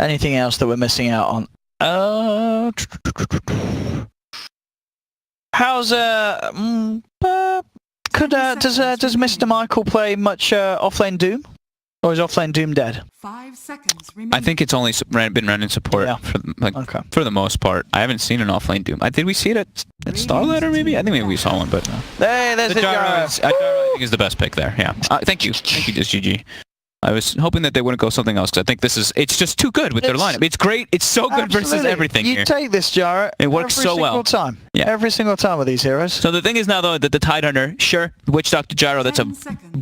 Anything else that we're missing out on? How's does Mr. Michael play much offlane Doom? Or is offlane Doom dead? 5 seconds remaining. I think it's only been running support for the most part. I haven't seen an offlane Doom. Did we see it at Starlighter maybe? I think maybe we saw one, but no. Hey, there's the gyro. I think is the best pick there. Yeah. Thank you, just GG. I was hoping that they wouldn't go something else because I think it's just too good with their lineup. It's great. It's so good versus everything here. You take this, Gyro. It works so well. Every single time. Yeah. Every single time with these heroes. So the thing is now, though, that the Tidehunter, sure, Witch Doctor Gyro, that's a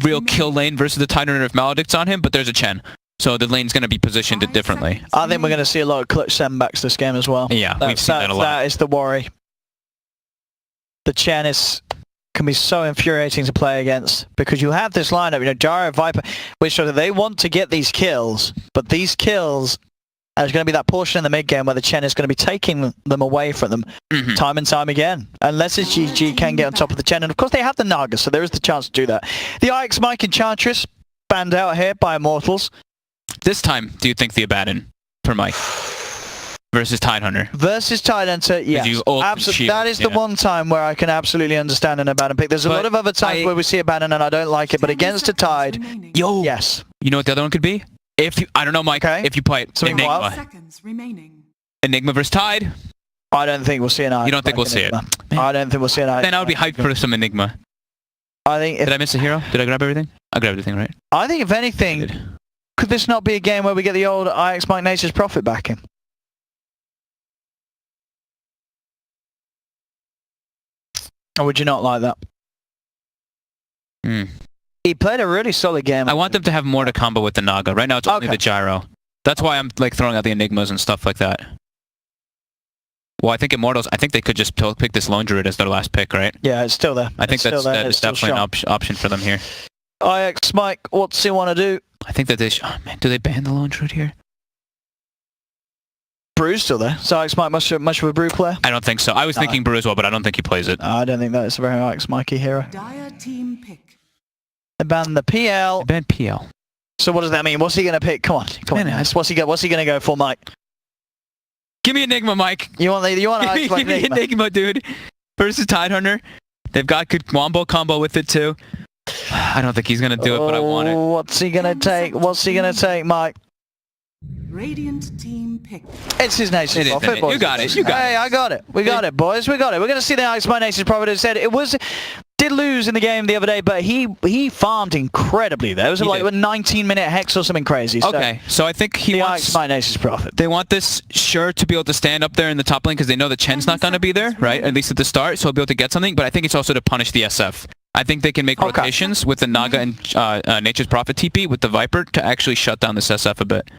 real kill lane versus the Tidehunter if Maledict's on him, but there's a Chen. So the lane's going to be positioned differently. I think we're going to see a lot of clutch sendbacks this game as well. Yeah, we've seen that a lot. That is the worry. The Chen can be so infuriating to play against because you have this lineup, you know, Gyro, Viper, which they want to get these kills, but these kills, there's going to be that portion in the mid game where the Chen is going to be taking them away from them time and time again. Unless it's GG can get on top of the Chen, and of course they have the Naga, so there is the chance to do that. The IX Mike Enchantress banned out here by Immortals. This time, do you think the Abaddon for Mike? Versus Tidehunter. Versus Tidehunter, yes. Absolutely. That is the one time where I can absolutely understand an Abaddon pick. There's a lot of other times where we see Abaddon and I don't like it, but against a Tide, yes. You know what the other one could be? If you, I don't know, Mike, if you play it, Enigma. Enigma versus Tide. I don't think we'll see an IX. You don't think we'll see it? I don't think we'll see an IX. Then I would be hyped for some Enigma. I think Did I miss a hero? Did I grab everything? I grabbed everything, right? I think if anything, could this not be a game where we get the old IX Mike Nature's Prophet back in? Or would you not like that? He played a really solid game. I want them to have more to combo with the Naga. Right now it's only the Gyro. That's why I'm like throwing out the Enigmas and stuff like that. Well, I think Immortals, I think they could just pick this Lone Druid as their last pick, right? Yeah, it's still there. I think that's definitely an option for them here. IX Mike, what's he want to do? I think that they oh man, do they ban the Lone Druid here? Brew's still there. So IX Mike much of a Brew player? I don't think so. I was thinking Brew as well, but I don't think he plays it. I don't think that is a very IX Mikey hero. Dire team pick. They banned the PL. They banned PL. So what does that mean? What's he going to pick? Come on, what's he going to go for, Mike? Give me Enigma, Mike. You want IX Mike Enigma? Enigma, dude. Versus Tidehunter. They've got good wombo combo with it too. I don't think he's going to do it, but I want it. What's he going to take? What's he going to take, Mike? Radiant team pick. It's his Nature's Prophet, boys. You got it. You got it. Hey, I got it. We got it, boys. We got it. We're going to see the IX Mike Nature's Prophet. As said, did lose in the game the other day, but he farmed incredibly there. It was like a 19-minute hex or something crazy. Okay, so I think he wants IX Mike Nature's Prophet. They want this sure to be able to stand up there in the top lane because they know that Chen's not going to be there, right? At least at the start, so he'll be able to get something. But I think it's also to punish the SF. I think they can make rotations with the Naga and Nature's Prophet TP with the Viper to actually shut down this SF a bit.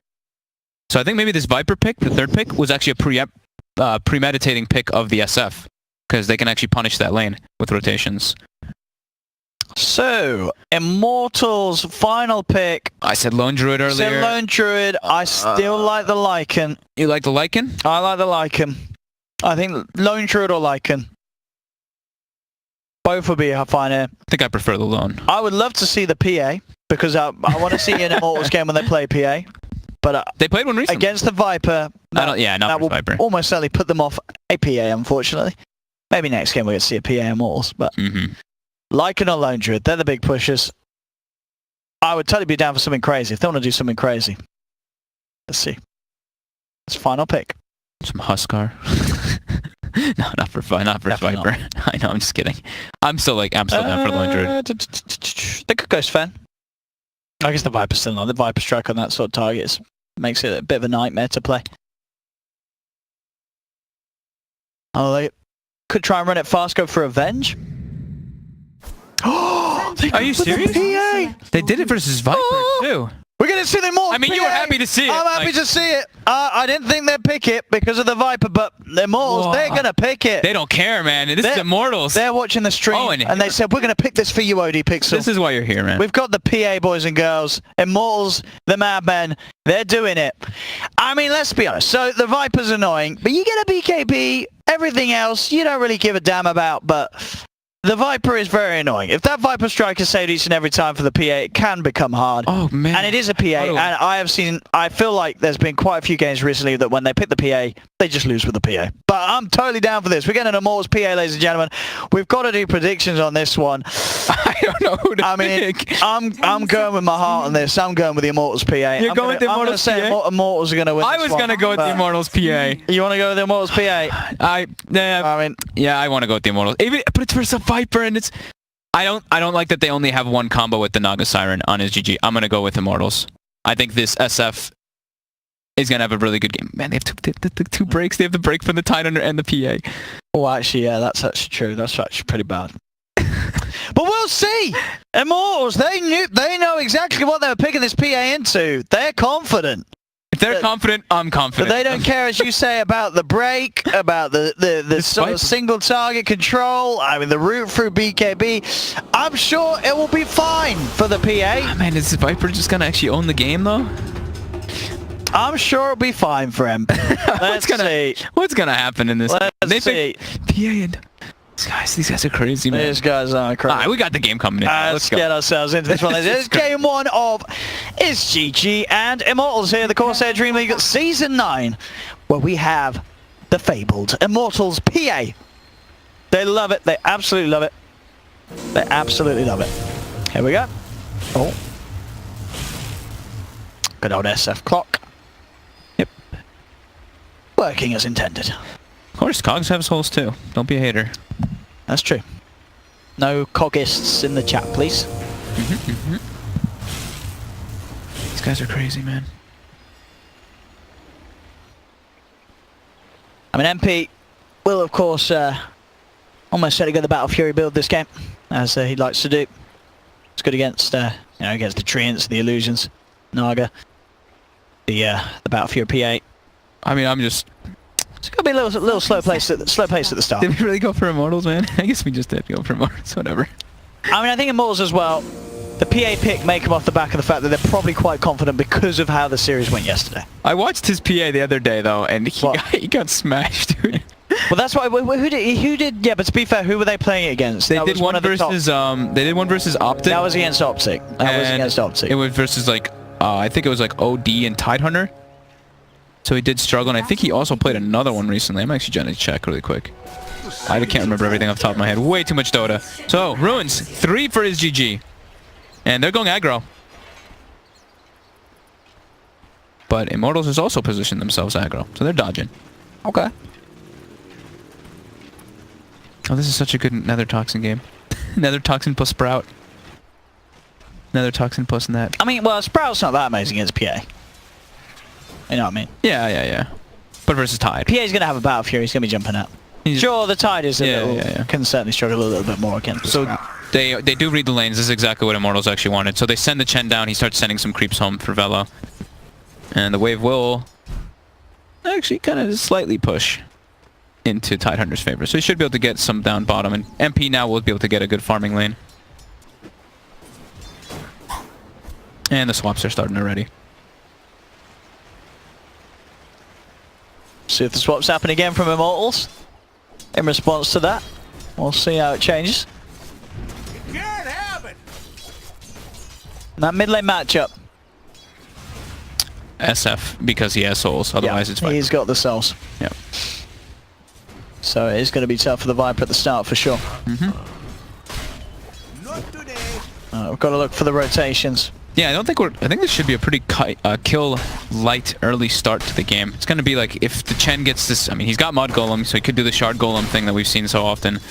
So I think maybe this Viper pick, the third pick, was actually a premeditating pick of the SF because they can actually punish that lane with rotations. So, Immortals final pick. I said Lone Druid earlier. Said Lone Druid. I still like the Lycan. You like the Lycan? I like the Lycan. I think Lone Druid or Lycan. Both would be fine here. I think I prefer the Lone. I would love to see the PA because I want to see an Immortals game when they play PA. But they played one recently. Against the Viper. That will Viper. Almost certainly put them off a PA, unfortunately. Maybe next game we'll get to see a PA Immortals. But Lycan or Lone Druid, they're the big pushers. I would totally be down for something crazy if they want to do something crazy. Let's see. It's final pick. Some Huskar. No, not for Viper. I know, I'm just kidding. I'm still down for Lone Druid. The Cook's fan. I guess the Viper's still not. The Viper strike on that sort of target makes it a bit of a nightmare to play. Oh, they could try and run it fast, go for Avenge. Are you serious? They did it versus Viper too. We're going to see them more. I mean, you were happy to see it. I'm happy to see it. I didn't think they'd pick it because of the Viper, but the Immortals, they're going to pick it. They don't care, man. This is Immortals. They're watching the stream, and they said, we're going to pick this for you, OD Pixel. This is why you're here, man. We've got the PA boys and girls. Immortals, the Madmen, they're doing it. I mean, let's be honest. So the Viper's annoying, but you get a BKB. Everything else, you don't really give a damn about, but The Viper is very annoying. If that Viper strike is saved each and every time for the PA, it can become hard. Oh, man. And it is a PA, and I feel like there's been quite a few games recently that when they pick the PA, they just lose with the PA. But I'm totally down for this. We're getting an Immortals PA, ladies and gentlemen. We've got to do predictions on this one. I don't know who to pick. I'm going with my heart on this. I'm going with the Immortals PA. You're going with the I'm going to Immortals say PA? Immortals are going to win I this was one, going to go with the but Immortals PA. You want to go with the Immortals PA? I want to go with the Immortals. But it's versus a Viper, and it's... I don't like that they only have one combo with the Naga Siren on his GG. I'm going to go with Immortals. I think this SF is going to have a really good game. Man, they have two breaks. They have the break from the Tidehunter and the PA. Oh, actually, yeah, that's actually true. That's actually pretty bad. But we'll see. Immortals, they know exactly what they were picking this PA into. They're confident. If they're confident, I'm confident. But they don't care, as you say, about the break, about the sort of single target control. I mean, the route through BKB. I'm sure it will be fine for the PA. Oh, man, is the Viper just going to actually own the game, though? I'm sure it'll be fine for him. Let's see. What's going to happen in this? Let's see. PA and... These guys are crazy, man. These guys are crazy. Alright, we got the game coming in. Let's get ourselves into this one. This is game one of GG and Immortals here, the Corsair Dream League Season 9, where we have the fabled Immortals PA. They love it. They absolutely love it. They absolutely love it. Here we go. Oh. Good old SF clock. Yep. Working as intended. Of course, Cogs have souls too. Don't be a hater. That's true. No cogists in the chat, please. These guys are crazy, man. I mean, MP will, of course, almost certainly go the Battle Fury build this game, as he likes to do. It's good against, against the Treants, the Illusions, Naga, the Battle Fury PA. I mean, I'm just... It's gonna be a little slow pace at the start. Did we really go for Immortals, man? I guess we just did go for Immortals, whatever. I mean, I think Immortals as well. The PA pick may come off the back of the fact that they're probably quite confident because of how the series went yesterday. I watched his PA the other day, though, and he got smashed, dude. Well, that's why. Who did? Yeah, but to be fair, who were they playing it against? They did one versus Optic. That was against Optic. It was versus like I think it was like OD and Tidehunter. So he did struggle, and I think he also played another one recently. I'm actually trying to check really quick. I can't remember everything off the top of my head. Way too much Dota. So, Ruins, 3 for his GG. And they're going aggro. But Immortals has also positioned themselves aggro, so they're dodging. Okay. Oh, this is such a good Nether Toxin game. Nether Toxin plus Sprout. Nether Toxin plus that. I mean, well, Sprout's not that amazing against PA. You know what I mean? Yeah. But versus Tide. PA's going to have a Battle Fury. He's going to be jumping up. Sure, the Tide is a little... Can certainly struggle a little bit more against So they do read the lanes. This is exactly what Immortals actually wanted. So they send the Chen down. He starts sending some creeps home for Vela. And the wave will actually kind of slightly push into Tidehunter's favor. So he should be able to get some down bottom. And MP now will be able to get a good farming lane. And the swaps are starting already. See if the swaps happen again from Immortals. In response to that, we'll see how it changes. You can't have it. That mid lane matchup. SF because he has souls. Otherwise, it's Viper. He's got the souls. Yep. So it is going to be tough for the Viper at the start for sure. Not today. We've got to look for the rotations. Yeah, I think this should be a pretty kill light early start to the game. It's going to be like if the Chen gets this. I mean, he's got Mud Golem, so he could do the Shard Golem thing that we've seen so often.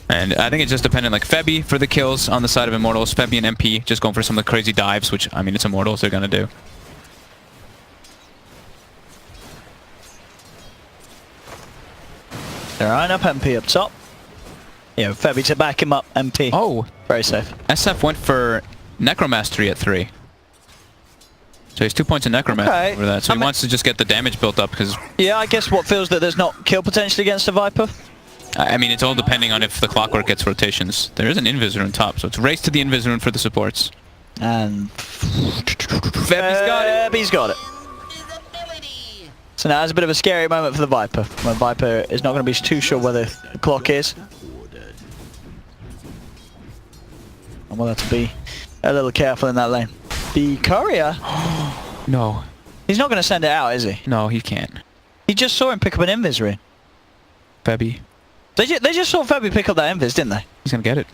And I think it's just dependent, like Febby for the kills on the side of Immortals, Febby and MP just going for some of the crazy dives, which I mean, it's Immortals they're going to do. They're eyeing up MP up top. Yeah, Febby to back him up. MP. Oh, very safe. SF went for Necromastery at 3. So he's 2 points in Necromastery over that. So he wants to just get the damage built up because... Yeah, I guess what feels that there's not kill potential against a Viper. I mean, it's all depending on if the Clockwork gets rotations. There is an Invis Rune top, so it's race to the Invis Rune for the supports. And... Febby's got it. So now it's a bit of a scary moment for the Viper. When Viper is not going to be too sure where the clock is. And we'll have to be a little careful in that lane. The courier, No. he's not going to send it out, is he? No, he can't. He just saw him pick up an invis ring. Febby. They just saw Febby pick up that invis, didn't they? He's gonna get it.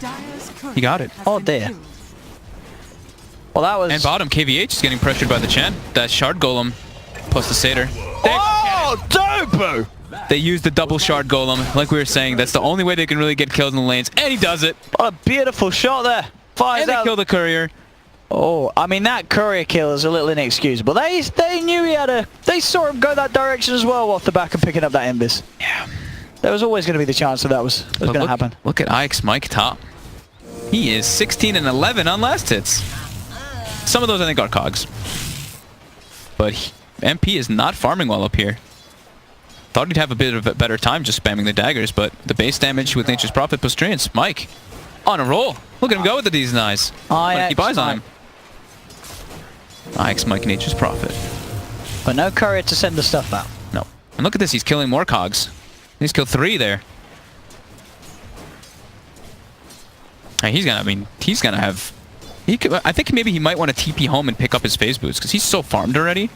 Dire's courier He got it. has Oh, been dear. killed. Well, that was... And bottom, KVH is getting pressured by the Chen. That shard golem plus the satyr. Oh, Dobu! They used the double shard golem, like we were saying. That's the only way they can really get killed in the lanes, and he does it. What a beautiful shot there. Fires And they out. kill the courier. Oh, I mean, that courier kill is a little inexcusable. They knew he had a... They saw him go that direction as well off the back of picking up that invis. Yeah. There was always going to be the chance that was going to happen. Look at IX Mike top. He is 16 and 11 on last hits. Some of those I think are cogs. But MP is not farming well up here. Thought he'd have a bit of a better time just spamming the daggers, but the base damage with Nature's Prophet plus Trance. Mike on a roll. Look at him go with the D's and I's. Keep eyes on him. IX Mike Nature's Prophet. But no courier to send the stuff out. No. And look at this, he's killing more cogs. He's killed 3 there. Hey, he's gonna have... I think maybe he might want to TP home and pick up his phase boots, because he's so farmed already.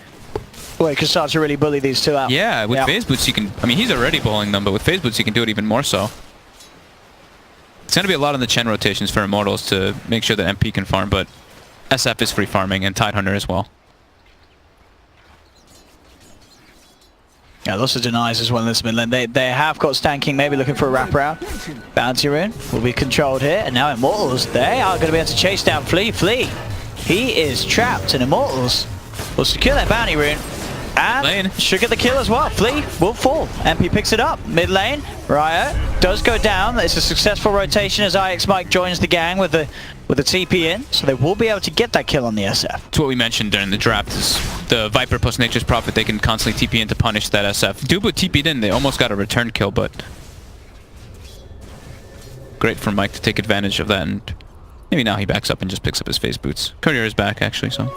Well, he can start to really bully these two out. Yeah, with phase boots you can... I mean, he's already bullying them, but with phase boots you can do it even more so. It's going to be a lot on the Chen rotations for Immortals to make sure that MP can farm, but SF is free farming, and Tidehunter as well. Yeah, lots of denies as well in this mid lane. They have got Stanking maybe looking for a wraparound. Bounty rune will be controlled here, and now Immortals, they are going to be able to chase down Flea. He is trapped, and Immortals will secure that bounty rune. And should get the kill as well. Flea will fall. MP picks it up. Mid lane, Riot does go down. It's a successful rotation as IX Mike joins the gang with the TP in. So they will be able to get that kill on the SF. It's what we mentioned during the draft is the Viper plus Nature's Prophet, they can constantly TP in to punish that SF. Dubu TP'd in, they almost got a return kill, but great for Mike to take advantage of that, and maybe now he backs up and just picks up his phase boots. Courier is back actually, so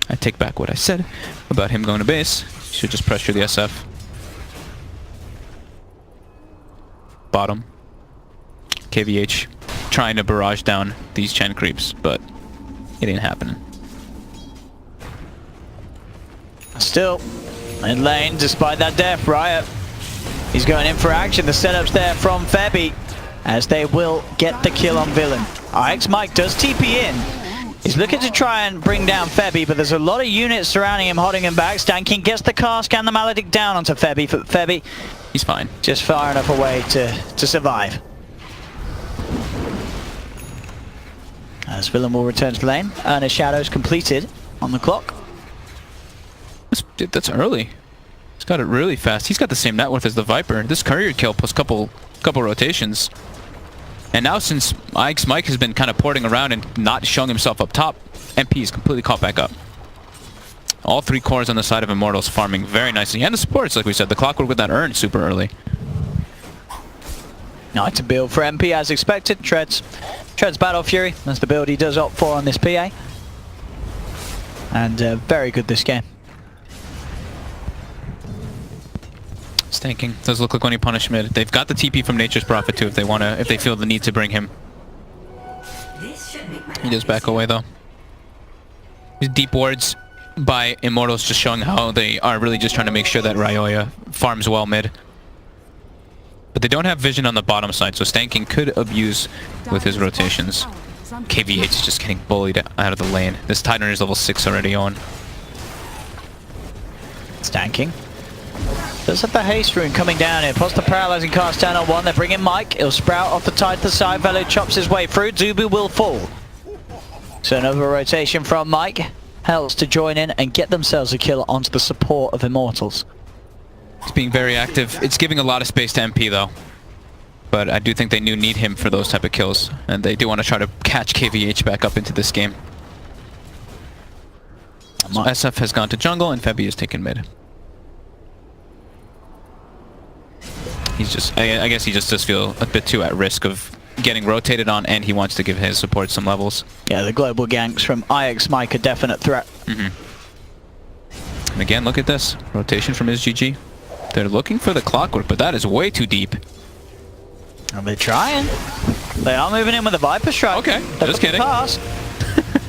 I take back what I said about him going to base. Should just pressure the SF. Bottom. KVH trying to barrage down these Chen creeps, but it ain't happening. Still, in lane, despite that death, Riot, he's going in for action. The setup's there from Febby, as they will get the kill on Villain. IX Mike does TP in. He's looking to try and bring down Febby, but there's a lot of units surrounding him, holding him back. Stanking gets the cask and the Maledict down onto Febby. For Febby, he's fine. Just far enough away to survive. As Villain will return to the lane, and his Shadow's completed on the clock. That's early. He's got it really fast. He's got the same net worth as the Viper. This courier kill plus couple rotations. And now since IX Mike has been kind of porting around and not showing himself up top, MP is completely caught back up. All 3 cores on the side of Immortals farming very nicely. And the supports, like we said, the Clockwork with that urn super early. Nice to build for MP as expected. Treads Battle Fury. That's the build he does opt for on this PA. And very good this game. Stanking. Does look like when he punished mid. They've got the TP from Nature's Prophet too if they feel the need to bring him. He does back away though. These deep wards by Immortals just showing how they are really just trying to make sure that Ryoya farms well mid. But they don't have vision on the bottom side, so Stanking could abuse with his rotations. KVH is just getting bullied out of the lane. This Titan is level 6 already on. Stanking does have the haste rune coming down here. Plus the paralyzing cast down on 1. They're bringing Mike. He'll sprout off the Titan side. Velo chops his way through. Zubu will fall. So another rotation from Mike helps to join in and get themselves a kill onto the support of Immortals. He's being very active. It's giving a lot of space to MP though. But I do think they need him for those type of kills. And they do want to try to catch KVH back up into this game. So SF has gone to jungle and Febby has taken mid. He's just, I guess he just does feel a bit too at risk of getting rotated on, and he wants to give his support some levels. Yeah, the global ganks from IX Mike a definite threat. And again, look at this. Rotation from his GG. They're looking for the Clockwork, but that is way too deep. And they're trying. They are moving in with a Viper strike. Okay, They're just kidding. Pass.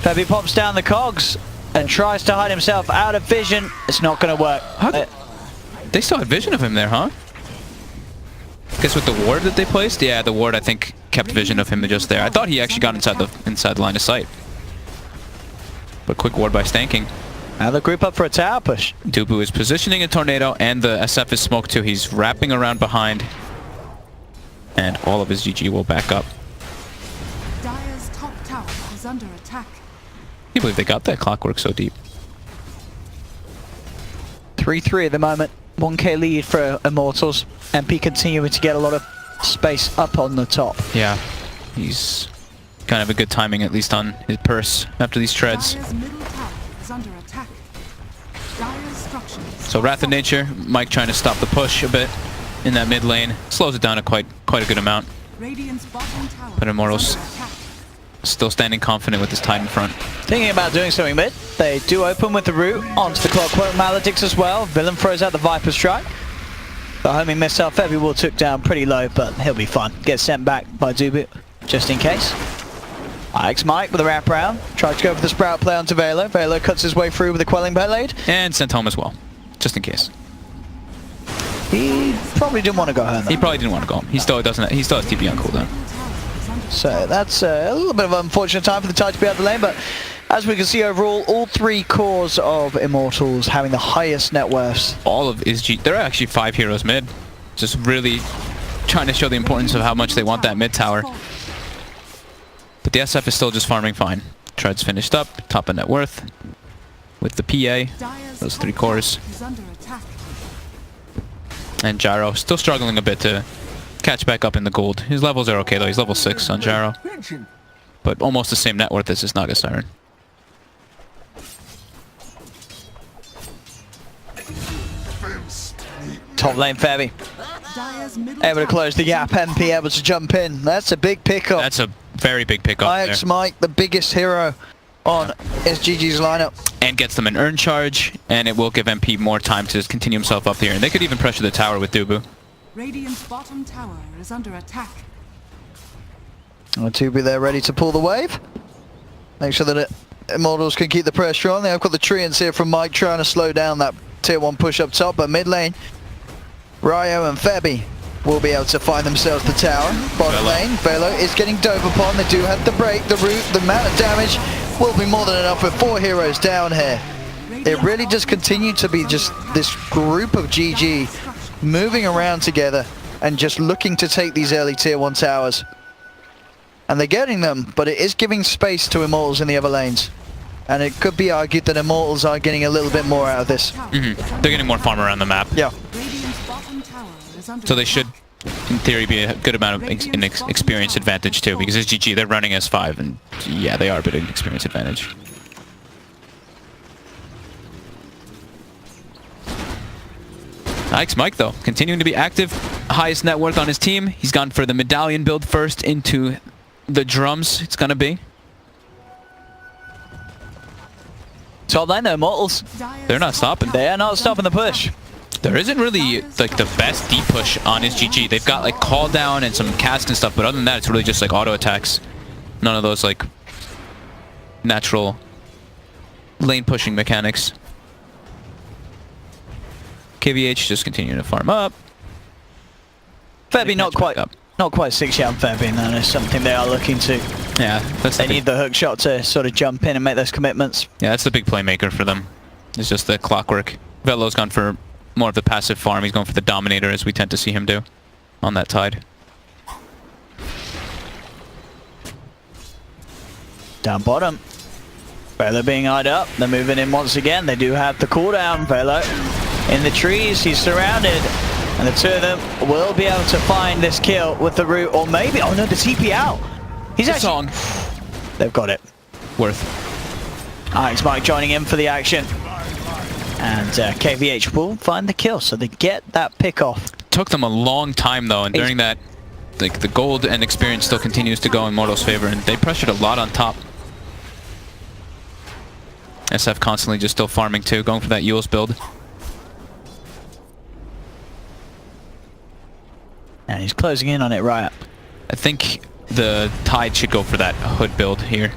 Febby pops down the cogs and tries to hide himself out of vision. It's not going to work. They still had vision of him there, huh? Guess with the ward that they placed? Yeah, the ward I think kept vision of him just there. I thought he actually got inside the line of sight. But quick ward by Stanking. Now the group up for a tower push. Dubu is positioning a tornado and the SF is smoked too. He's wrapping around behind. And all of his GG will back up. Dire's top tower is under attack. I can't believe they got that clockwork so deep. 3-3 at the moment. 1k lead for Immortals. MP continuing to get a lot of space up on the top. Yeah, he's kind of a good timing at least on his purse after these treads. Dire's middle tower is under attack. Dire's structures. So Wrath of Nature, Mike trying to stop the push a bit in that mid lane. Slows it down a quite a good amount. Radiant's bottom tower But Immortals is under attack. still standing confident with his Titan front. Thinking about doing something mid. They do open with the root onto the Clockwork Maledicts as well. Villain throws out the Viper strike. The homing missile Febby will took down pretty low, but he'll be fine. Gets sent back by Dubu, just in case. Ike's Mike with a wraparound. Tries to go for the Sprout play onto Velo. Velo cuts his way through with a Quelling Blade. And sent home as well, just in case. He probably didn't want to go home though. He probably didn't want to go home. He still doesn't. He still has TP on cooldown. So that's a little bit of an unfortunate time for the Tide to be out of the lane, but as we can see overall, all three cores of Immortals having the highest net worths. All of his G. There are actually 5 heroes mid. Just really trying to show the importance of how much they want that mid tower. But the SF is still just farming fine. Tread's finished up, top of net worth with the PA. Those 3 cores. Is under attack. And Gyro still struggling a bit to catch back up in the gold. His levels are okay though. He's level 6 on Gyro. But almost the same net worth as his Naga Siren. Top lane Febby. Dire's middle Able to tower close the is gap, under MP able to jump in. That's a big pickup. That's a very big pickup there. Ike's Mike, the biggest hero on SGG's lineup. And gets them an earn charge, and it will give MP more time to continue himself up here. And they could even pressure the tower with Dubu. Radiant's bottom tower is under attack. And Tubi there ready to pull the wave. Make sure that Immortals can keep the pressure on. They've got the treants here from Mike trying to slow down that tier 1 push up top, but mid lane, Ryo and Febby will be able to find themselves the tower. Bottom lane, Velo is getting dove upon. They do have the break, the root, the amount of damage will be more than enough with 4 heroes down here. It really just continued to be just this group of GG moving around together and just looking to take these early tier 1 towers. And they're getting them, but it is giving space to Immortals in the other lanes. And it could be argued that Immortals are getting a little bit more out of this. They're getting more farm around the map. Yeah. Radiant's bottom tower is under So they attack. should, in theory, be a good amount of experience advantage too, because as GG, they're running S5, and yeah, they are a bit of an experience advantage. Ike's Mike, though, continuing to be active. Highest net worth on his team. He's gone for the medallion build first into the drums, it's going to be. Top lane, the Immortals. They're not stopping. They are not stopping the push. There isn't really like the best deep push on his GG. They've got like call down and some cast and stuff, but other than that, it's really just like auto attacks. None of those like natural lane pushing mechanics. KVH just continuing to farm up. Febby not quite up. Not quite 6 yard Febby, and that is something they are looking to. Yeah, that's They need the hook shot to sort of jump in and make those commitments. Yeah, that's the big playmaker for them. It's just the clockwork. Velo's gone for more of the passive farm. He's going for the Dominator, as we tend to see him do on that Tide. Down bottom. Velo being eyed up. They're moving in once again. They do have the cooldown. Velo in the trees. He's surrounded. And the two of them will be able to find this kill with the root. Or maybe... Oh no, the TP out. He's actually... Song. They've got it. Worth. Ike's Mike joining in for the action. And KVH will find the kill. So they get that pick off. Took them a long time though, and during that, like the gold and experience still continues to go in Mortal's favor, and they pressured a lot on top. SF constantly just still farming too, going for that Yule's build. And he's closing in on it right. I think the Tide should go for that hood build here.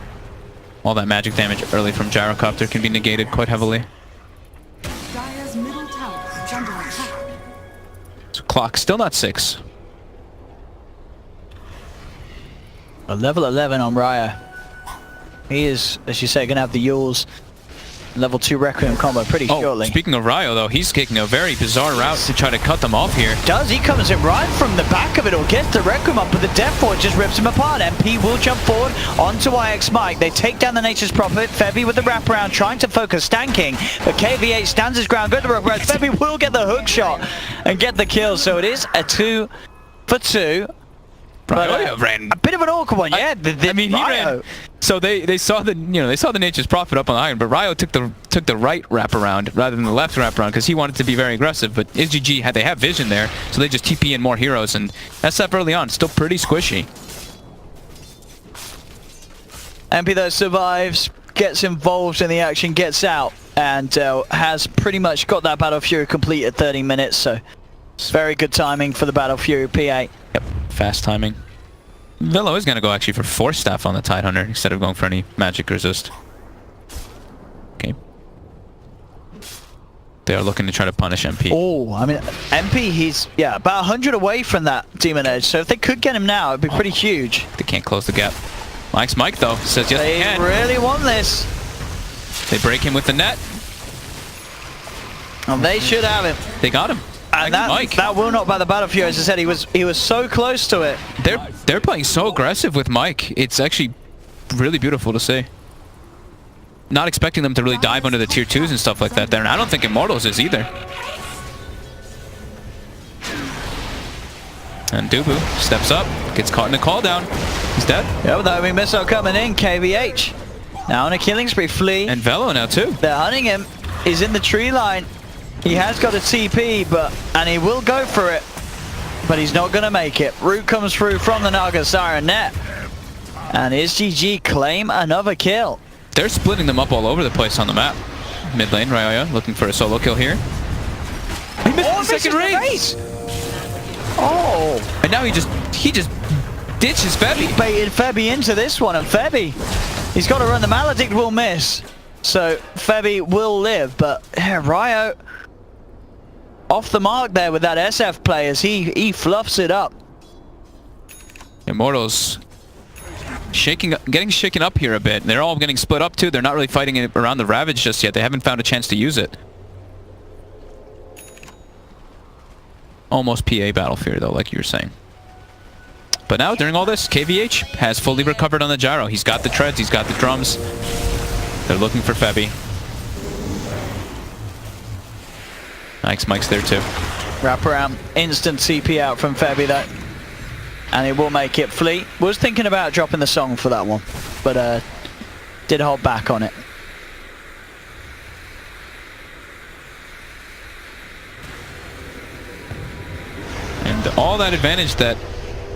All that magic damage early from Gyrocopter can be negated quite heavily. Dire's middle tower is under attack. So clock still not 6. A level 11 on Raya. He is, as you say, going to have the Yules level 2 Requiem combo pretty shortly. Speaking of Ryo, though, he's taking a very bizarre route to try to cut them off here. Does he comes in right from the back of it, or gets the Requiem up, but the Death Force just rips him apart. MP will jump forward onto IX Mike. They take down the Nature's Prophet. Febby with the wraparound, trying to focus stanking, but KVH stands his ground. Good to wraparound. Febby will get the hook shot and get the kill. So it is a 2 for 2. But, ran a bit of an awkward one, yeah. I mean, he ran. So they saw the Nature's Prophet up on the iron, but Ryo took the right wraparound rather than the left wraparound because he wanted to be very aggressive. But SGG they have vision there, so they just TP in more heroes, and SF early on still pretty squishy. MP though survives, gets involved in the action, gets out, and has pretty much got that Battle Fury complete at 30 minutes. So it's very good timing for the Battle Fury PA. Yep, fast timing. Velo is going to go actually for Force Staff on the Tidehunter instead of going for any magic resist. Okay. They are looking to try to punish MP. Oh, I mean, MP, he's, about 100 away from that Demon Edge, so if they could get him now, it'd be pretty huge. They can't close the gap. Mike's Mike, though, says yes, they can. They really want this. They break him with the net. And they should have him. They got him. And that will not buy the Battle Fury. As I said, he was so close to it. They're playing so aggressive with Mike. It's actually really beautiful to see. Not expecting them to really dive under the tier 2s and stuff like that there, and I don't think Immortals is either. And Dubu steps up, gets caught in a call down. He's dead. Yeah, without a missile coming in, KVH. Now on a killing spree, Flea. And Velo now too. They're hunting him. He's in the tree line. He has got a TP, and he will go for it, but he's not going to make it. Root comes through from the Naga Siren net, and SGG claim another kill. They're splitting them up all over the place on the map. Mid lane, Raya looking for a solo kill here. He missed the second race. Oh, and now he just ditches Febby. He baited Febby into this one, and Febby, he's got to run. The Maledict will miss, so Febby will live, but Ryo off the mark there with that SF play as he fluffs it up. Immortals getting shaken up here a bit. They're all getting split up too. They're not really fighting it around the Ravage just yet. They haven't found a chance to use it. Almost PA Battle Fury though, like you were saying. But now during all this, KVH has fully recovered on the gyro. He's got the treads, he's got the drums. They're looking for Febby. Mike's there too. Wrap around, instant CP out from Febby though. And he will make it. Fleet was thinking about dropping the song for that one, but did hold back on it. And all that advantage that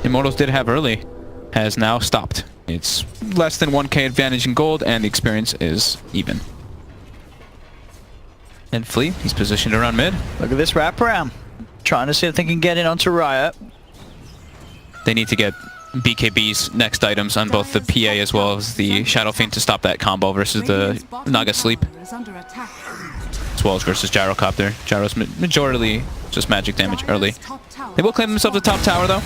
Immortals did have early has now stopped. It's less than 1k advantage in gold, and the experience is even. And Flea, he's positioned around mid. Look at this wraparound. Trying to see if they can get in onto Riot. They need to get BKB's next items on both the PA as well as the Shadow Fiend to stop that combo versus the Naga Sleep. As well as versus Gyrocopter. Gyro's majority just magic damage early. They will claim themselves a top tower though.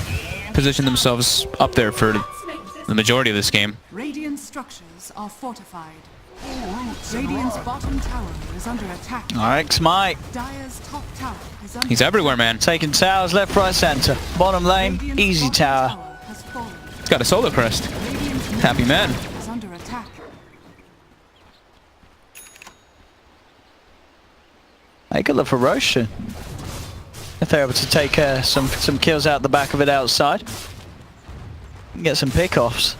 Position themselves up there for the majority of this game. Radiant structures are fortified. Radiant's bottom tower is under attack. Alright, Mike. Dire's top tower is under He's everywhere, man. Taking towers left, right, center. Bottom lane, easy tower. He's got a solo crest. Happy man. Is under attack. They could look for Roshan. If they're able to take some kills out the back of it outside. Get some pickoffs.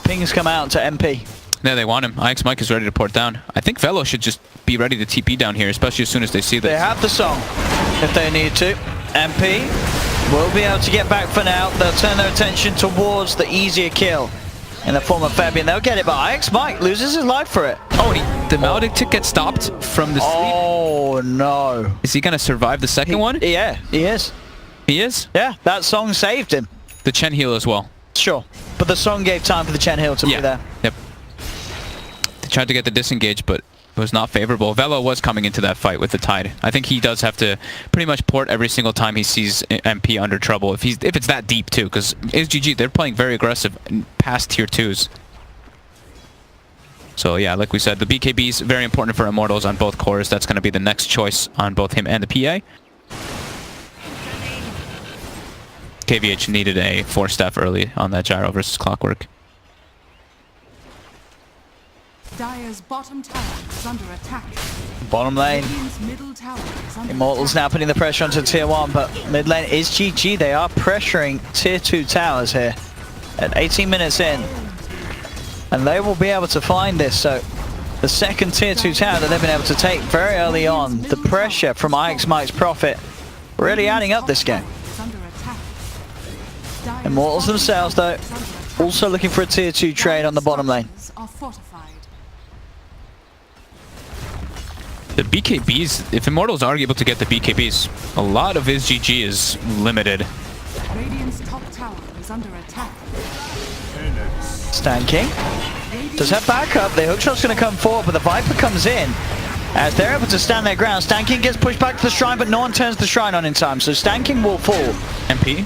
Pings come out to MP. Yeah, they want him. IX Mike is ready to port down. I think Velo should just be ready to TP down here, especially as soon as they see this. They have the song if they need to. MP will be able to get back for now. They'll turn their attention towards the easier kill in the form of Fabian. They'll get it, but IX Mike loses his life for it. Oh, the Maledict gets stopped from the sleep. Oh, no. Is he going to survive the second one? Yeah, he is. He is? Yeah, that song saved him. The Chen heal as well. Sure. But the song gave time for the Chen Hill to be there. Yep. They tried to get the disengage, but it was not favorable. Velo was coming into that fight with the Tide. I think he does have to pretty much port every single time he sees MP under trouble, if it's that deep too, because SGG, they're playing very aggressive past tier 2s. So yeah, like we said, the BKB is very important for Immortals on both cores. That's going to be the next choice on both him and the PA. KVH needed a 4-staff early on that Gyro versus Clockwork. Dire's bottom tower is under attack. Bottom lane. Radiant's middle tower is under Immortals attack. now putting the pressure onto tier 1, but mid lane is GG. They are pressuring tier 2 towers here at 18 minutes in. And they will be able to find this. So the second tier 2 tower that they've been able to take very early on. The pressure from IX Mike's Prophet really adding up this game. Is under attack. Dire's Immortals bottom themselves, tower though, is under attack. also looking for a tier 2 trade on the bottom lane. Structures are fortified. The BKBs, if Immortals are able to get the BKBs, a lot of his GG is limited. Radiant's top tower is under attack. Stan King does have backup. The hookshot's going to come forward, but the Viper comes in. As they're able to stand their ground, Stan King gets pushed back to the shrine, but no one turns the shrine on in time, so Stan King will fall. MP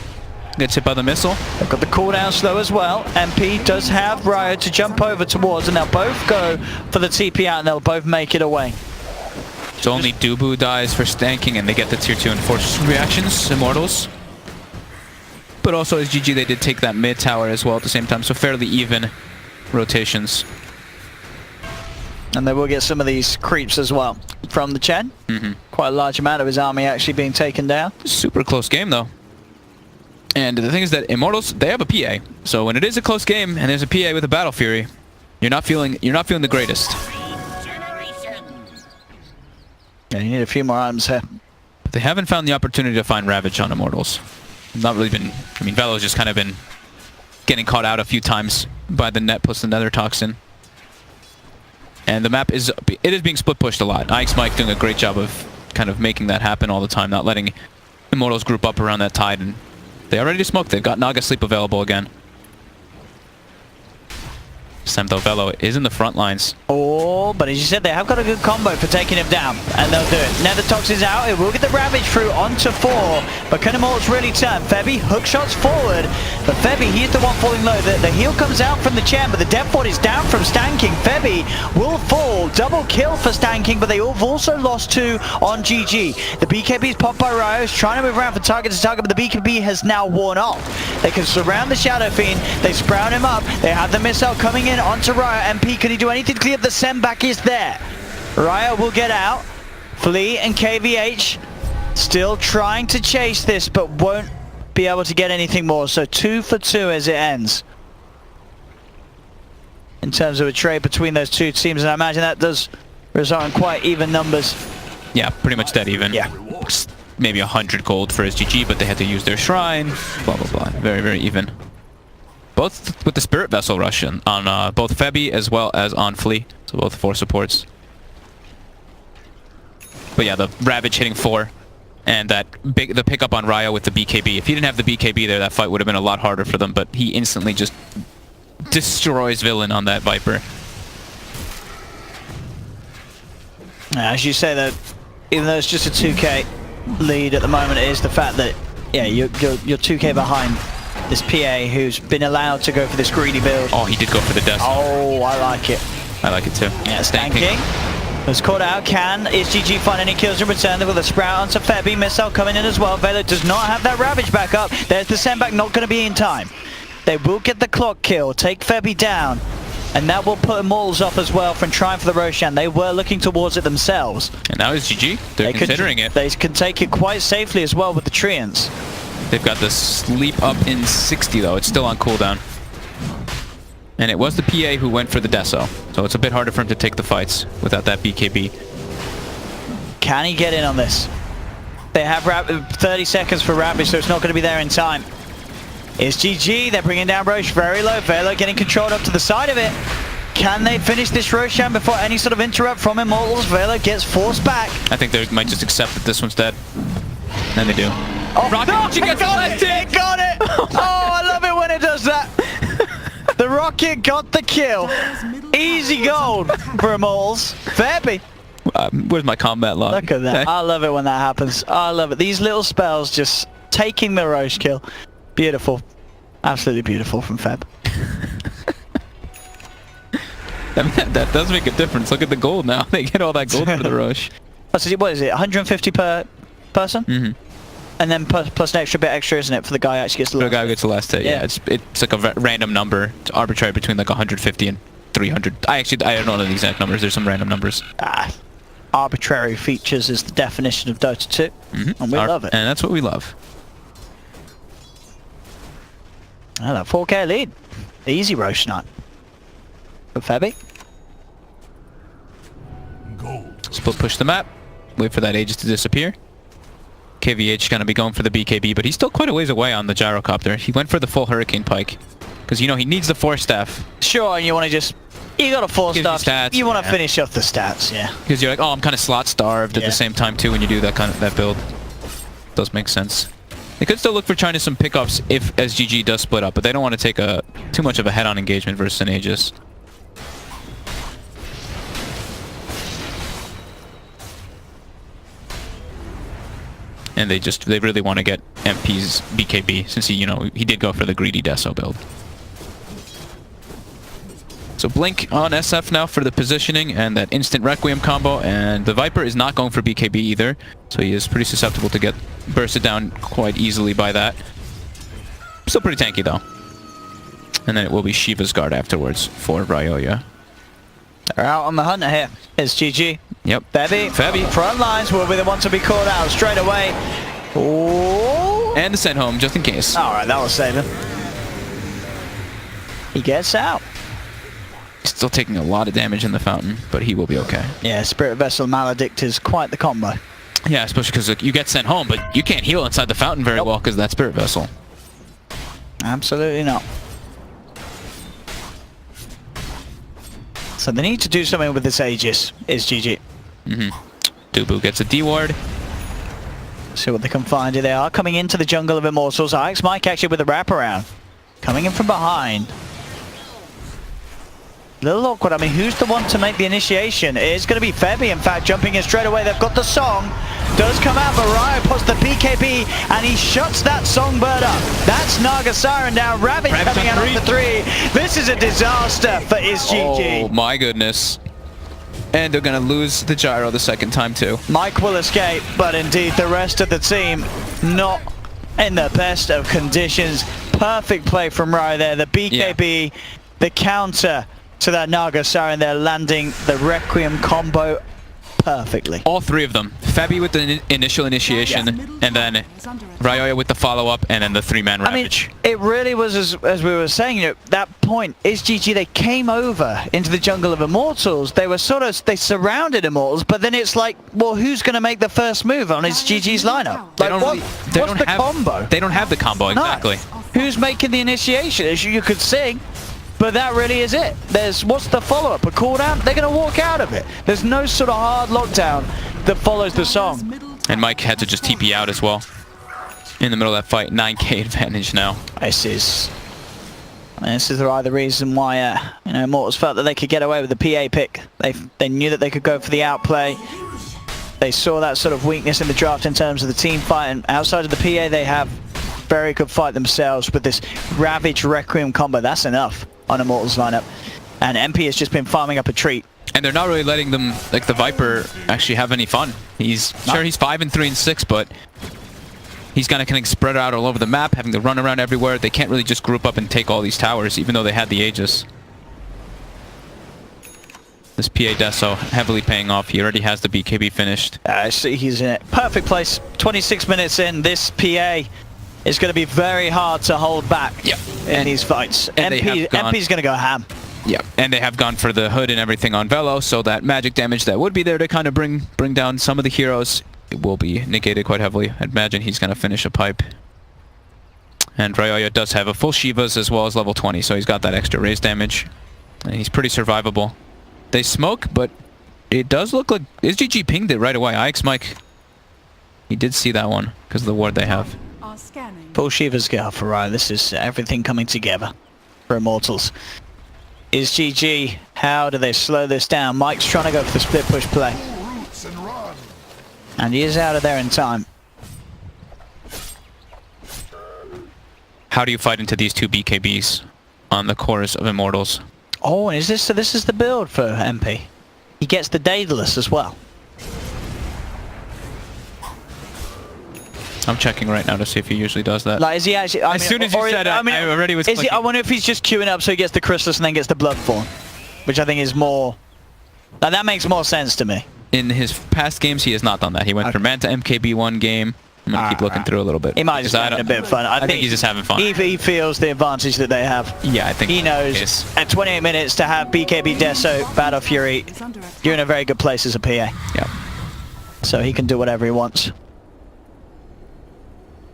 gets hit by the missile. They've got the cooldown slow as well. MP does have Ryo to jump over towards, and they'll both go for the TP out, and they'll both make it away. So only Dubu dies for Stanking, and they get the tier 2 enforced reactions, Immortals. But also as GG, they did take that mid tower as well at the same time, so fairly even rotations. And they will get some of these creeps as well from the Chen. Quite a large amount of his army actually being taken down. Super close game though. And the thing is that Immortals, they have a PA. So when it is a close game and there's a PA with a Battle Fury, you're not feeling the greatest. Yeah, you need a few more items here. But they haven't found the opportunity to find Ravage on Immortals. Not really been, I mean, Velo's just kind of been getting caught out a few times by the net plus the Nether Toxin. And the map is, it is being split pushed a lot. IX Mike doing a great job of kind of making that happen all the time, not letting Immortals group up around that Tide, and they are ready to smoke. They've got Naga Sleep available again. This time though, Velo is in the front lines. Oh, but as you said, they have got a good combo for taking him down, and they'll do it. Nether Toxin's out, it will get the Ravage through onto 4, but can Immortals really turn? Febby, hook shots forward, but Febby, he's the one falling low. The heal comes out from the Chen, but the death ward is down from Stanking. Febby will fall, double kill for Stanking, but they have also lost 2 on GG. The BKB is popped by Ryo, he's trying to move around from target to target, but the BKB has now worn off. They can surround the Shadow Fiend, they sprout him up, they have the missile coming in onto Ryo. MP, can he do anything to clear? The send back is there. Ryo will get out. Flea and KVH still trying to chase this, but won't be able to get anything more. So 2 for 2 as it ends. In terms of a trade between those two teams, and I imagine that does result in quite even numbers. Yeah, pretty much dead even. Yeah. Maybe 100 gold for SGG, but they had to use their shrine. Blah, blah, blah. Very, very even. Both with the Spirit Vessel rush on both Febby as well as on Flea. So both 4 supports. But yeah, the Ravage hitting 4. And the pickup on Ryo with the BKB. If he didn't have the BKB there, that fight would have been a lot harder for them. But he instantly just destroys Villain on that Viper. As you say, that even though it's just a 2k lead at the moment, it is the fact that, yeah, you're 2k behind this PA who's been allowed to go for this greedy build. Oh, he did go for the death. Oh, I like it. I like it too. Yeah, Stanking was caught out. Can SGG find any kills in return? They've got the sprout onto Febby. Missile coming in as well. Velo does not have that Ravage back up. There's the send back, not going to be in time. They will get the clock kill, take Febby down, and that will put Immortals off as well from trying for the Roshan. They were looking towards it themselves. And now it's GG. They're considering it. They can take it quite safely as well with the Treants. They've got the sleep up in 60 though. It's still on cooldown. And it was the PA who went for the Deso. So it's a bit harder for him to take the fights without that BKB. Can he get in on this? They have 30 seconds for Ravage, so it's not going to be there in time. It's GG. They're bringing down Roche very low. Velo getting controlled up to the side of it. Can they finish this Roshan before any sort of interrupt from Immortals? Velo gets forced back. I think they might just accept that this one's dead. And they do. Oh, Rocket launcher gets the last hit. It got it! Oh, I love it when it does that. The rocket got the kill. Easy gold for Immortals. Fairby. Where's my combat log? Look at that. I love it when that happens. I love it. These little spells just taking the Roche kill. Beautiful. Absolutely beautiful from Feb. I mean, that does make a difference. Look at the gold now. They get all that gold for the Roche. What is it? 150 per person? Mm-hmm. And then plus an extra, isn't it, for the guy who actually gets the last hit? The guy who gets the last hit, yeah. It's like a random number. It's arbitrary between like 150 and 300. I don't know the exact numbers. There's some random numbers. Arbitrary features is the definition of Dota 2. Mm-hmm. And we love it. And that's what we love. Oh, that 4K lead. Easy Roche night. For Febby. Split push the map. Wait for that Aegis to disappear. KVH going to be going for the BKB, but he's still quite a ways away on the gyrocopter. He went for the full Hurricane Pike. Because, you know, he needs the 4-staff. Sure, and you want to just... You got a 4-staff. You want to finish off the stats, yeah. Because you're like, oh, I'm kind of slot-starved at the same time, too, when you do that build. Does make sense. They could still look for trying to some pickups if SGG does split up, but they don't want to take too much of a head-on engagement versus an Aegis. And they really want to get MP's BKB since he did go for the greedy Deso build. So Blink on SF now for the positioning and that instant Requiem combo, and the Viper is not going for BKB either, so he is pretty susceptible to get bursted down quite easily by that. Still pretty tanky though. And then it will be Shiva's guard afterwards for Ryoya. They're out on the hunt here. It's GG. Yep. Febby. Front lines will be the ones to be called out straight away. Ooh. And the send home, just in case. Alright, that will save him. He gets out. Still taking a lot of damage in the fountain, but he will be okay. Yeah, Spirit Vessel Maledict is quite the combo. Yeah, especially because you get sent home, but you can't heal inside the fountain very well because of that Spirit Vessel. Absolutely not. So they need to do something with this Aegis. Is GG. Dubu gets a D-ward. See what they can find. Here they are coming into the jungle of Immortals. Ix Mike actually with a wraparound. Coming in from behind. A little awkward. I mean, who's the one to make the initiation? It is going to be Febby, in fact, jumping in straight away. They've got the song. Does come out, but Ryo puts the BKB, and he shuts that songbird up. That's Naga Siren down. Ravage coming out on the 3. This is a disaster for IsGG. Oh, my goodness. And they're going to lose the gyro the second time, too. Mike will escape, but indeed the rest of the team not in the best of conditions. Perfect play from Ryo there. The BKB, the counter to that Naga Siren there, landing the Requiem combo perfectly. All three of them. Febby with the initial initiation, and then Ryoya with the follow-up, and then the 3-man Ravage. I mean, it really was, as we were saying, you know, that point, IsGG, they came over into the jungle of Immortals. They were they surrounded Immortals, but then it's like, well, who's going to make the first move on IsGG's lineup? Like, what's the combo? They don't have the combo, exactly. No. Who's making the initiation? As you could sing. But that really is it. What's the follow-up? A cooldown? They're going to walk out of it. There's no sort of hard lockdown that follows the song. And Mike had to just TP out as well. In the middle of that fight, 9k advantage now. This is the reason why Immortals felt that they could get away with the PA pick. They knew that they could go for the outplay. They saw that sort of weakness in the draft in terms of the team fight, and outside of the PA they have very good fight themselves with this Ravage Requiem combo. That's enough on Immortals lineup, and MP has just been farming up a treat. And they're not really letting them, like the Viper, actually have any fun. He's 5 and 3 and 6, but he's kind of spread out all over the map, having to run around everywhere. They can't really just group up and take all these towers, even though they had the Aegis. This PA Deso heavily paying off. He already has the BKB finished. He's in a perfect place. 26 minutes in, this PA is going to be very hard to hold back in these fights. MP's going to go ham. Yeah, and they have gone for the hood and everything on Velo, so that magic damage that would be there to kind of bring down some of the heroes, it will be negated quite heavily. I'd imagine he's going to finish a pipe. And Ryoya does have a full Shivas as well as level 20, so he's got that extra raise damage. And he's pretty survivable. They smoke, but it does look like IsGG pinged it right away. Ix Mike He did see that one because of the ward they have. Are scanning. Full Shiva's go for right. This is everything coming together for Immortals. Is GG. How do they slow this down? Mike's trying to go for the split push play. And he is out of there in time. How do you fight into these two BKBs on the cores of Immortals? Oh, and is this so? This is the build for MP. He gets the Daedalus as well. I'm checking right now to see if he usually does that. Like, is he actually? As soon as you said it, I already was clicking. I wonder if he's just queuing up so he gets the Chrysalis and then gets the Bloodthorn, which I think is more. Like, that makes more sense to me. In his past games, he has not done that. He went from Manta MKB one game. I'm gonna keep looking through a little bit. He might just having a bit of fun. I think he's just having fun. He feels the advantage that they have. Yeah, I think he knows at 28 minutes to have BKB Deso, Battle Fury, you're in a very good place as a PA. Yeah. So he can do whatever he wants.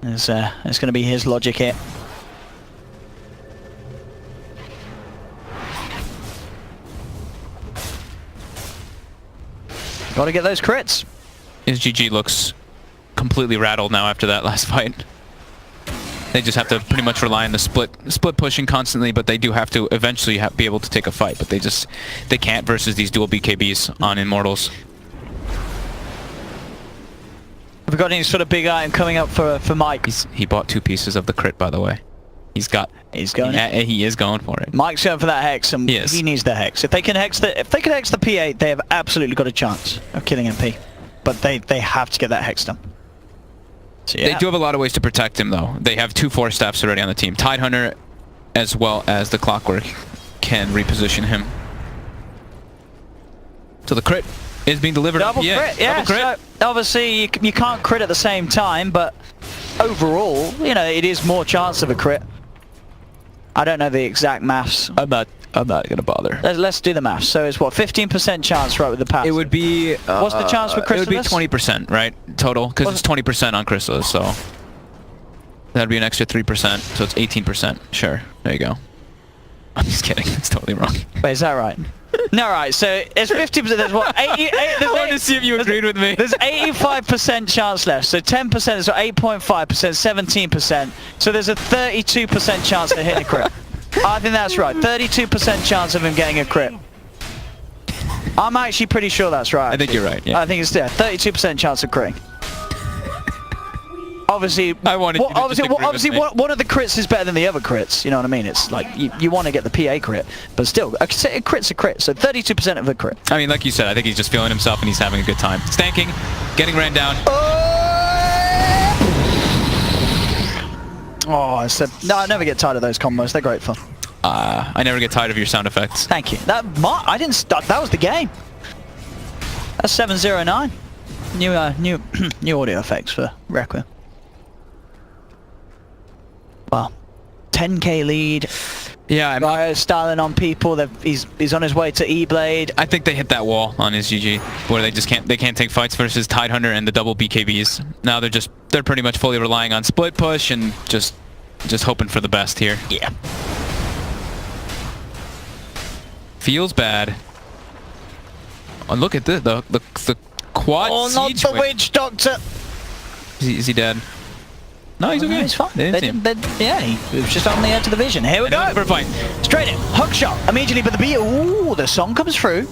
It's going to be his logic here. Got to get those crits. His GG looks completely rattled now after that last fight. They just have to pretty much rely on the split pushing constantly, but they do have to eventually be able to take a fight. But they can't versus these dual BKBs on Immortals. Have we got any sort of big item coming up for Mike? He bought 2 pieces of the crit, by the way. He is going for it. Mike's going for that hex, and he needs the hex. If they can hex the P8, they have absolutely got a chance of killing MP. But they have to get that hex done. So, yeah. They do have a lot of ways to protect him, though. They have 2 Force Staffs already on the team. Tidehunter, as well as the Clockwork, can reposition him. So the crit is being delivered. Double crit, yeah. Double crit. So obviously, you can't crit at the same time, but overall, you know, it is more chance of a crit. I don't know the exact maths. I'm not gonna bother. Let's do the maths. So it's what, 15% chance, right, with the pass? It would be. What's the chance for Chrysalis? It would be 20%, right, total, because it's 20% on Chrysalis, so that'd be an extra 3%, so it's 18%. Sure, there you go. I'm just kidding. It's totally wrong. Wait, is that right? No, right. So it's 50%. There's what? 80, I wanted to see if you agreed with me. There's 85% chance left. So 10%. So 8.5%. 17%. So there's a 32% chance of hitting a crit. I think that's right. 32% chance of him getting a crit. I'm actually pretty sure that's right. I think you're right. Yeah. I think it's 32% chance of critting. Obviously, I wanted obviously one of the crits is better than the other crits. You know what I mean? It's like you want to get the PA crit, but still, a crit's a crit. So 32% of a crit. I mean, like you said, I think he's just feeling himself and he's having a good time. Stanking, getting ran down. Oh, I said no. I never get tired of those combos. They're great fun. I never get tired of your sound effects. Thank you. I didn't start. That was the game. That's 709. New audio effects for Requiem. Well, 10k lead. Yeah, Ryo's styling on people. He's on his way to E-Blade. I think they hit that wall on his GG where they can't take fights versus Tidehunter and the double BKBs. Now they're pretty much fully relying on split push and just hoping for the best here. Yeah. Feels bad. Oh, look at the quad. Oh, not siege the Witch Doctor. Is he dead? No, he's okay. He's fine. Yeah, he was just on the edge of the vision. Here we go. For a fight. Straight in. Hook shot. Immediately, but the song comes through.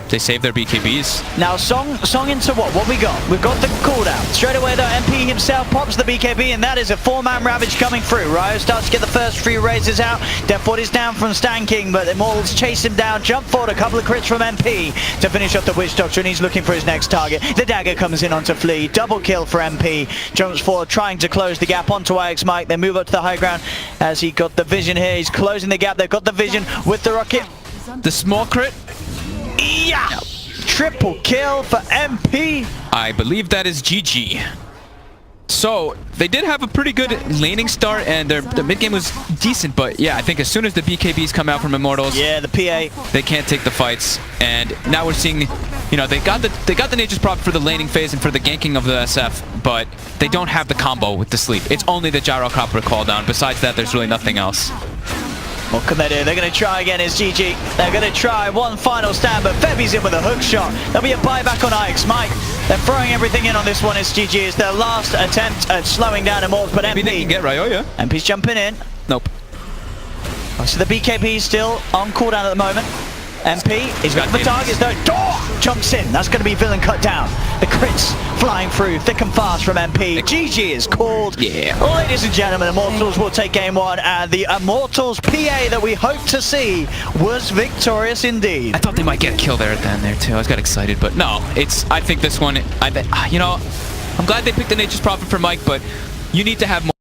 They save their BKBs. Now, song into what? What we got? We've got the cooldown. Straight away, though, MP himself pops the BKB, and that is a 4-man Ravage coming through. Ryo starts to get the first 3 raises out. Deathward is down from Stanking, but the Immortals chase him down. Jump forward, a couple of crits from MP to finish off the Witch Doctor, and he's looking for his next target. The dagger comes in onto Flea. Double kill for MP. Jumps forward, trying to close the gap onto Ix Mike. They move up to the high ground as he got the vision here. He's closing the gap. They've got the vision with the rocket. The small crit. Yeah! Triple kill for MP. I believe that is GG. So they did have a pretty good laning start, and their mid game was decent. But yeah, I think as soon as the BKBs come out from Immortals, yeah, the PA, they can't take the fights. And now we're seeing, you know, they got the Nature's Prophet for the laning phase and for the ganking of the SF, but they don't have the combo with the sleep. It's only the Gyrocopter call down. Besides that, there's really nothing else. What can they do? They're going to try again. It's GG. They're going to try one final stand, but Febi's in with a hook shot. There'll be a buyback on Ix Mike. They're throwing everything in on this one. It's GG. It's their last attempt at slowing down Immortals, but Maybe they can get Ryoya. MP's jumping in. Nope. So the BKB is still on cooldown at the moment. MP is got the targets though. Jumps in. That's going to be villain cut down. The crits flying through thick and fast from MP. GG is called. Yeah. Ladies and gentlemen, Immortals will take game one, and the Immortals PA that we hoped to see was victorious indeed. I thought they might get a kill there at the end there too. I got excited, but no. I think this one. You know, I'm glad they picked the Nature's Prophet for Mike, but you need to have more.